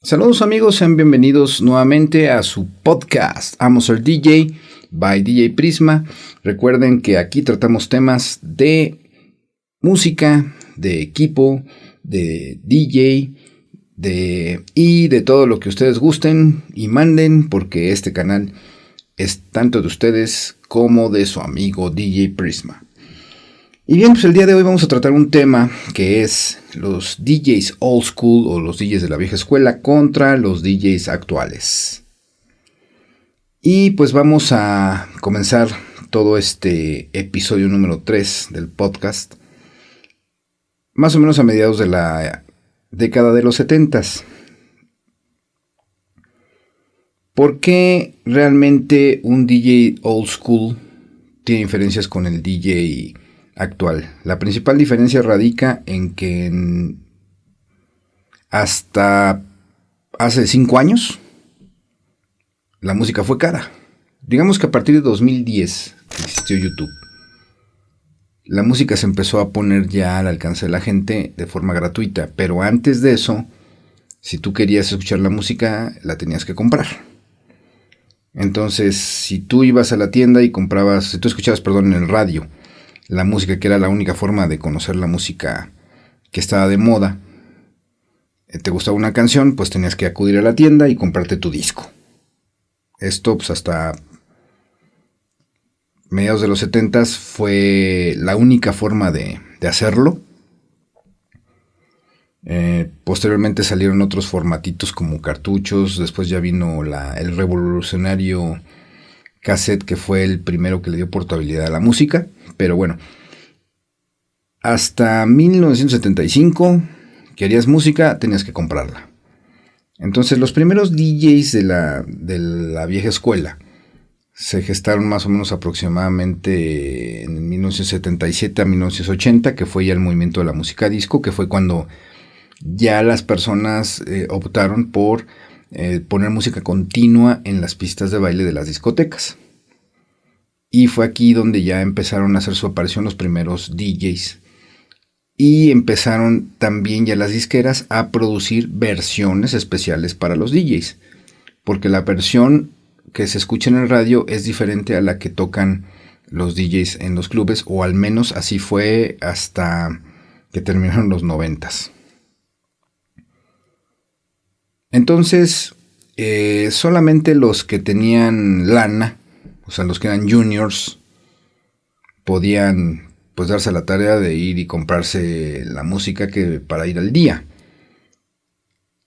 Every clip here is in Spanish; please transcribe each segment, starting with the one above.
Saludos amigos, sean bienvenidos nuevamente a su podcast Amo Ser DJ by DJ Prisma. Recuerden que aquí tratamos temas de música, de equipo, de DJ, y de todo lo que ustedes gusten y manden, porque este canal es tanto de ustedes como de su amigo DJ Prisma. Y bien, pues el día de hoy vamos a tratar un tema que es los DJs old school o los DJs de la vieja escuela contra los DJs actuales. Y pues vamos a comenzar todo este episodio número 3 del podcast, más o menos a mediados de la década de los 70s. ¿Por qué realmente un DJ old school tiene diferencias con el DJ actual? La principal diferencia radica en que hasta hace 5 años la música fue cara. Digamos que a partir de 2010 que existió YouTube, la música se empezó a poner ya al alcance de la gente de forma gratuita, pero antes de eso, si tú querías escuchar la música, la tenías que comprar. Entonces, si tú ibas a la tienda y comprabas, si tú escuchabas, en el radio, la música, que era la única forma de conocer la música que estaba de moda, te gustaba una canción, pues tenías que acudir a la tienda y comprarte tu disco. Esto pues hasta mediados de los 70s fue la única forma de hacerlo. Posteriormente salieron otros formatitos como cartuchos, después ya vino el revolucionario cassette, que fue el primero que le dio portabilidad a la música. Pero bueno, hasta 1975, querías música, tenías que comprarla. Entonces los primeros DJs de la vieja escuela se gestaron más o menos aproximadamente en 1977 a 1980, que fue ya el movimiento de la música disco, que fue cuando ya las personas optaron por poner música continua en las pistas de baile de las discotecas. Y fue aquí donde ya empezaron a hacer su aparición los primeros DJs. Y empezaron también ya las disqueras a producir versiones especiales para los DJs. Porque la versión que se escucha en el radio es diferente a la que tocan los DJs en los clubes. O al menos así fue hasta que terminaron los 90s. Entonces, solamente los que tenían lana, o sea, los que eran juniors, podían pues darse la tarea de ir y comprarse la música para ir al día.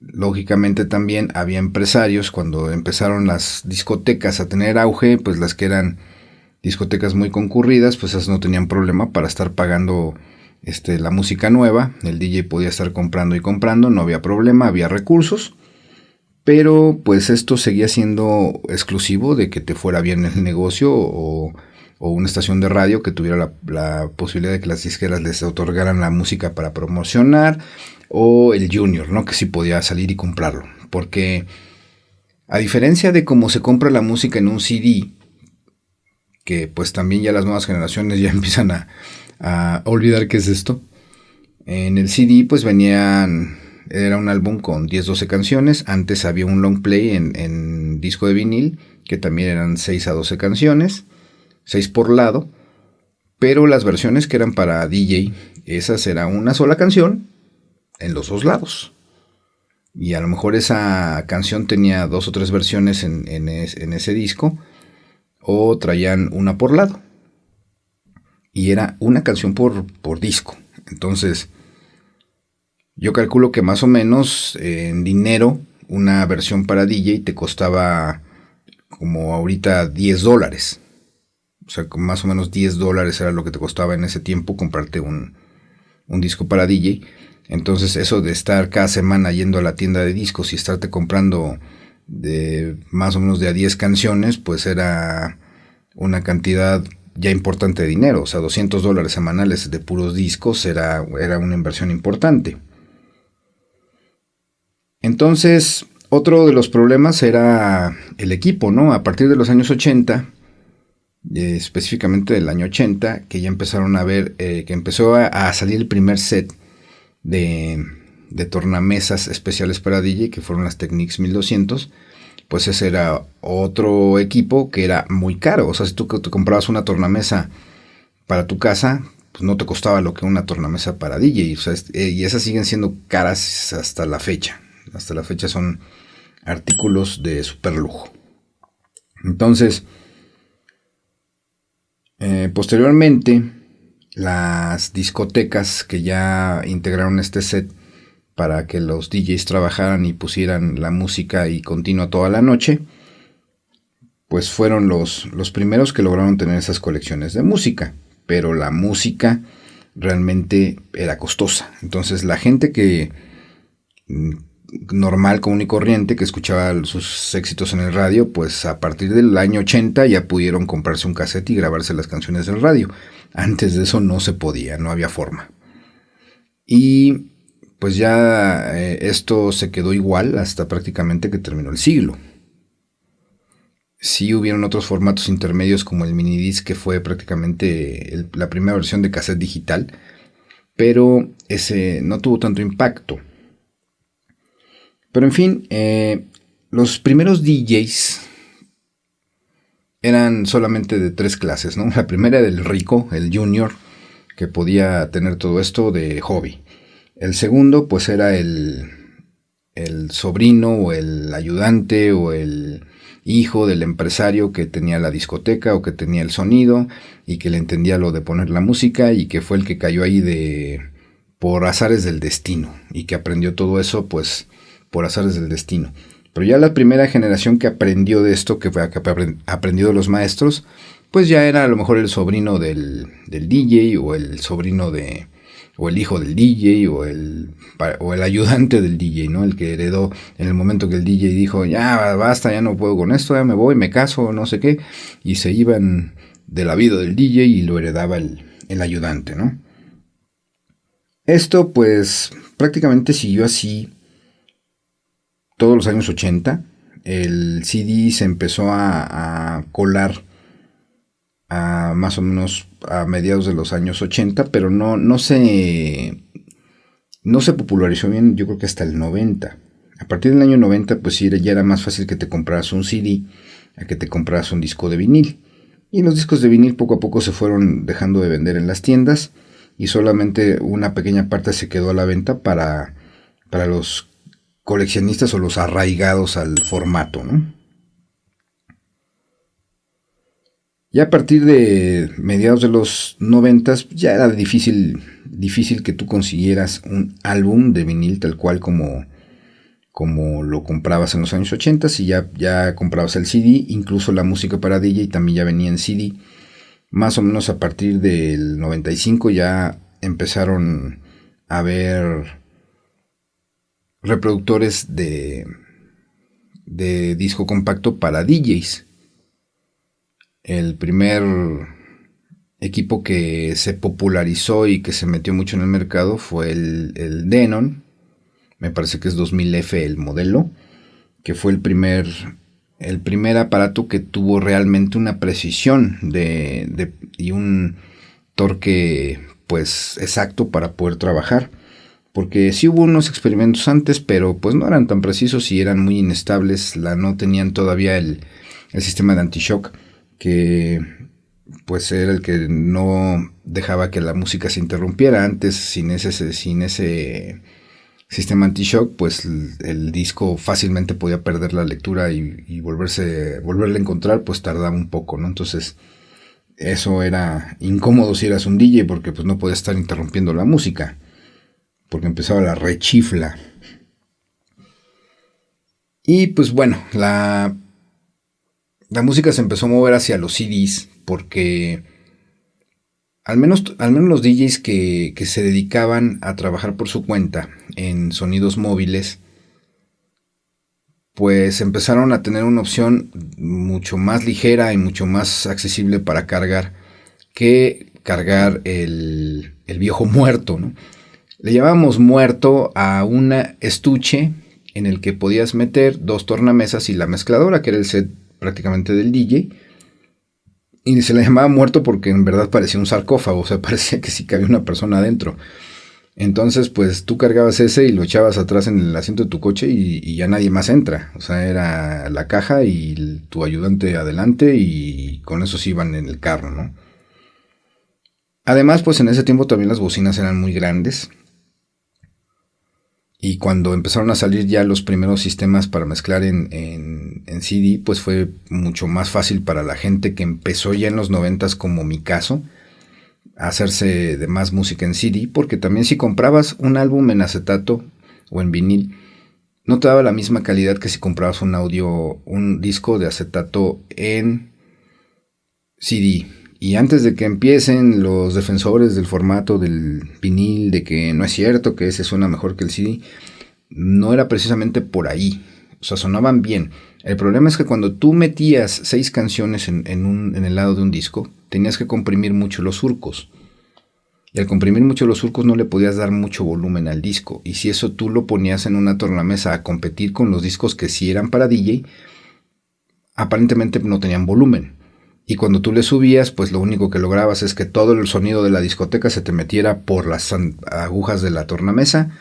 Lógicamente también había empresarios, cuando empezaron las discotecas a tener auge, pues las que eran discotecas muy concurridas, pues esas no tenían problema para estar pagando la música nueva. El DJ podía estar comprando y comprando, no había problema, había recursos. Pero pues esto seguía siendo exclusivo de que te fuera bien el negocio o una estación de radio que tuviera la posibilidad de que las disqueras les otorgaran la música para promocionar, o el junior, ¿no? Que sí podía salir y comprarlo. Porque a diferencia de cómo se compra la música en un CD, que pues también ya las nuevas generaciones ya empiezan a olvidar qué es esto, en el CD pues era un álbum con 10-12 canciones. Antes había un long play en disco de vinil, que también eran 6 a 12 canciones, 6 por lado. Pero las versiones que eran para DJ, esas era una sola canción en los 2 lados. Y a lo mejor esa canción tenía 2 o 3 versiones en ese disco, o traían una por lado. Y era una canción por disco. Entonces, yo calculo que más o menos en dinero una versión para DJ te costaba como ahorita $10. O sea, más o menos $10 era lo que te costaba en ese tiempo comprarte un disco para DJ. Entonces eso de estar cada semana yendo a la tienda de discos y estarte comprando de más o menos de a 10 canciones, pues era una cantidad ya importante de dinero. O sea, $200 semanales de puros discos era una inversión importante. Entonces, otro de los problemas era el equipo, ¿no? A partir de los años 80, específicamente del año 80, que ya empezaron a ver, que empezó a salir el primer set de tornamesas especiales para DJ, que fueron las Technics 1200, pues ese era otro equipo que era muy caro. O sea, si tú te comprabas una tornamesa para tu casa, pues no te costaba lo que una tornamesa para DJ. O sea, y esas siguen siendo caras hasta la fecha. Hasta la fecha son artículos de super lujo. Entonces, posteriormente, las discotecas que ya integraron este set para que los DJs trabajaran y pusieran la música y continua toda la noche, pues fueron los primeros que lograron tener esas colecciones de música. Pero la música realmente era costosa. Entonces la gente que normal, común y corriente, que escuchaba sus éxitos en el radio, pues a partir del año 80 ya pudieron comprarse un cassette y grabarse las canciones del radio. Antes de eso no se podía, no había forma. Y pues ya esto se quedó igual hasta prácticamente que terminó el siglo. Sí hubieron otros formatos intermedios como el minidisc, que fue prácticamente la primera versión de cassette digital, pero ese no tuvo tanto impacto. Pero en fin, los primeros DJs eran solamente de 3 clases, ¿no? La primera era el rico, el junior, que podía tener todo esto de hobby. El segundo, pues era el sobrino o el ayudante o el hijo del empresario que tenía la discoteca o que tenía el sonido y que le entendía lo de poner la música y que fue el que cayó ahí por azares del destino y que aprendió todo eso, pues por azares del destino. Pero ya la primera generación que aprendió de esto, que aprendió de los maestros, pues ya era a lo mejor el sobrino del DJ o el sobrino o el hijo del DJ o el ayudante del DJ, ¿no? El que heredó en el momento que el DJ dijo, ya basta, ya no puedo con esto, ya me voy, me caso, no sé qué, y se iban de la vida del DJ y lo heredaba el ayudante, ¿no? Esto pues prácticamente siguió así todos los años 80. El CD se empezó a colar a más o menos a mediados de los años 80, pero no se popularizó bien, yo creo que hasta el 90. A partir del año 90, pues sí, ya era más fácil que te compraras un CD a que te compraras un disco de vinil. Y los discos de vinil poco a poco se fueron dejando de vender en las tiendas y solamente una pequeña parte se quedó a la venta para los coleccionistas o los arraigados al formato, ¿no? Ya a partir de mediados de los 90 ya era difícil que tú consiguieras un álbum de vinil tal cual como lo comprabas en los años 80 y ya comprabas el CD, incluso la música para DJ también ya venía en CD. Más o menos a partir del 95 ya empezaron a haber reproductores de disco compacto para DJs. El primer equipo que se popularizó y que se metió mucho en el mercado fue el Denon. Me parece que es 2000F el modelo, que fue el primer aparato que tuvo realmente una precisión y un torque pues exacto para poder trabajar. Porque sí hubo unos experimentos antes, pero pues no eran tan precisos y eran muy inestables. No tenían todavía el sistema de anti-shock, que pues era el que no dejaba que la música se interrumpiera. Antes, sin ese sistema anti-shock, pues el disco fácilmente podía perder la lectura y volverle a encontrar, pues tardaba un poco, ¿no? Entonces eso era incómodo si eras un DJ, porque pues no podías estar interrumpiendo la música, porque empezaba la rechifla. Y pues bueno, la música se empezó a mover hacia los CDs, porque al menos los DJs que se dedicaban a trabajar por su cuenta en sonidos móviles, pues empezaron a tener una opción mucho más ligera y mucho más accesible para cargar que cargar el viejo muerto, ¿no? Le llamábamos muerto a un estuche en el que podías meter 2 tornamesas y la mezcladora, que era el set prácticamente del DJ, y se le llamaba muerto porque en verdad parecía un sarcófago, o sea, parecía que sí cabía una persona adentro. Entonces, pues tú cargabas ese y lo echabas atrás en el asiento de tu coche y ya nadie más entra. O sea, era la caja y tu ayudante adelante y con eso se iban en el carro, ¿no? Además, pues en ese tiempo también las bocinas eran muy grandes. Y cuando empezaron a salir ya los primeros sistemas para mezclar en CD, pues fue mucho más fácil para la gente que empezó ya en los 90s, como mi caso, a hacerse de más música en CD, porque también si comprabas un álbum en acetato o en vinil, no te daba la misma calidad que si comprabas un disco de acetato en CD. Y antes de que empiecen los defensores del formato del vinil, de que no es cierto, que ese suena mejor que el CD, no era precisamente por ahí. O sea, sonaban bien. El problema es que cuando tú metías 6 canciones en el lado de un disco, tenías que comprimir mucho los surcos. Y al comprimir mucho los surcos no le podías dar mucho volumen al disco. Y si eso tú lo ponías en una tornamesa a competir con los discos que sí eran para DJ, aparentemente no tenían volumen. Y cuando tú le subías, pues lo único que lograbas es que todo el sonido de la discoteca se te metiera por las agujas de la tornamesa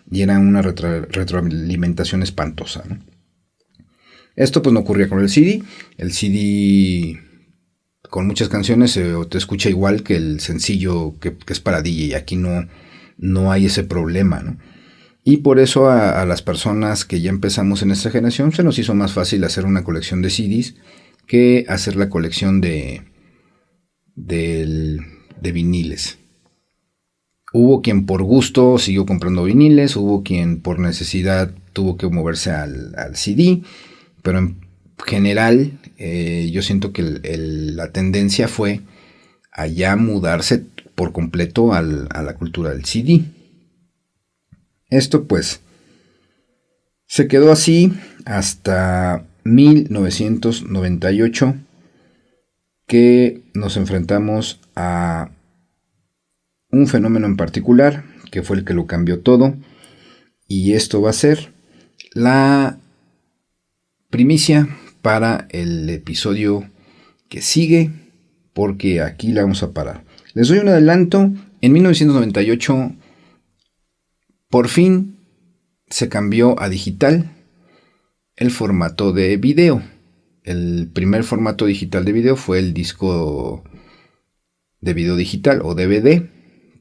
y era una retroalimentación espantosa, ¿no? Esto pues no ocurría con el CD. El CD con muchas canciones te escucha igual que el sencillo que es para DJ. Aquí no hay ese problema, ¿no? Y por eso a las personas que ya empezamos en esta generación se nos hizo más fácil hacer una colección de CDs que hacer la colección de viniles. Hubo quien por gusto siguió comprando viniles, hubo quien por necesidad tuvo que moverse al CD, pero en general yo siento que la tendencia fue a ya mudarse por completo a la cultura del CD. Esto pues se quedó así hasta 1998, que nos enfrentamos a un fenómeno en particular que fue el que lo cambió todo, y esto va a ser la primicia para el episodio que sigue, porque aquí la vamos a parar. Les doy un adelanto. En 1998 por fin se cambió a digital el formato de video. El primer formato digital de video fue el disco de video digital o DVD,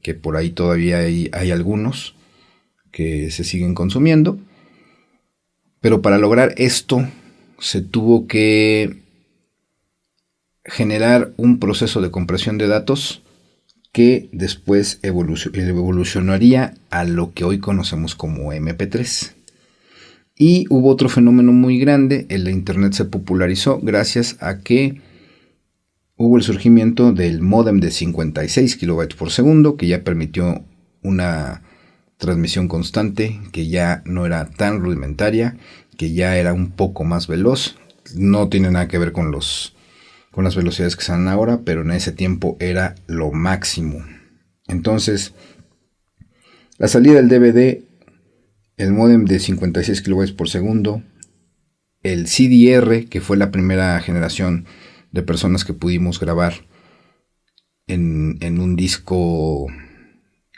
que por ahí todavía hay algunos que se siguen consumiendo. Pero para lograr esto se tuvo que generar un proceso de compresión de datos que después evolucionaría a lo que hoy conocemos como MP3. Y hubo otro fenómeno muy grande. El internet se popularizó gracias a que hubo el surgimiento del módem de 56 kilobytes por segundo, que ya permitió una transmisión constante, que ya no era tan rudimentaria, que ya era un poco más veloz. No tiene nada que ver con las velocidades que se dan ahora, pero en ese tiempo era lo máximo. Entonces, la salida del DVD, el módem de 56 kilobytes por segundo, el CDR, que fue la primera generación de personas que pudimos grabar en un disco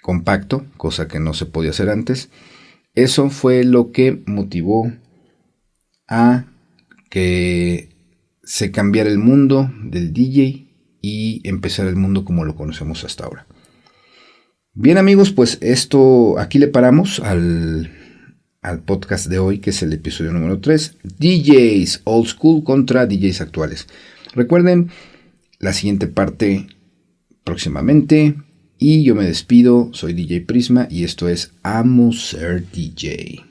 compacto, cosa que no se podía hacer antes. Eso fue lo que motivó a que se cambiara el mundo del DJ y empezar el mundo como lo conocemos hasta ahora. Bien amigos, pues esto aquí le paramos al podcast de hoy, que es el episodio número 3, DJs Old School contra DJs actuales. Recuerden, la siguiente parte próximamente, y yo me despido. Soy DJ Prisma y esto es Amo Ser DJ.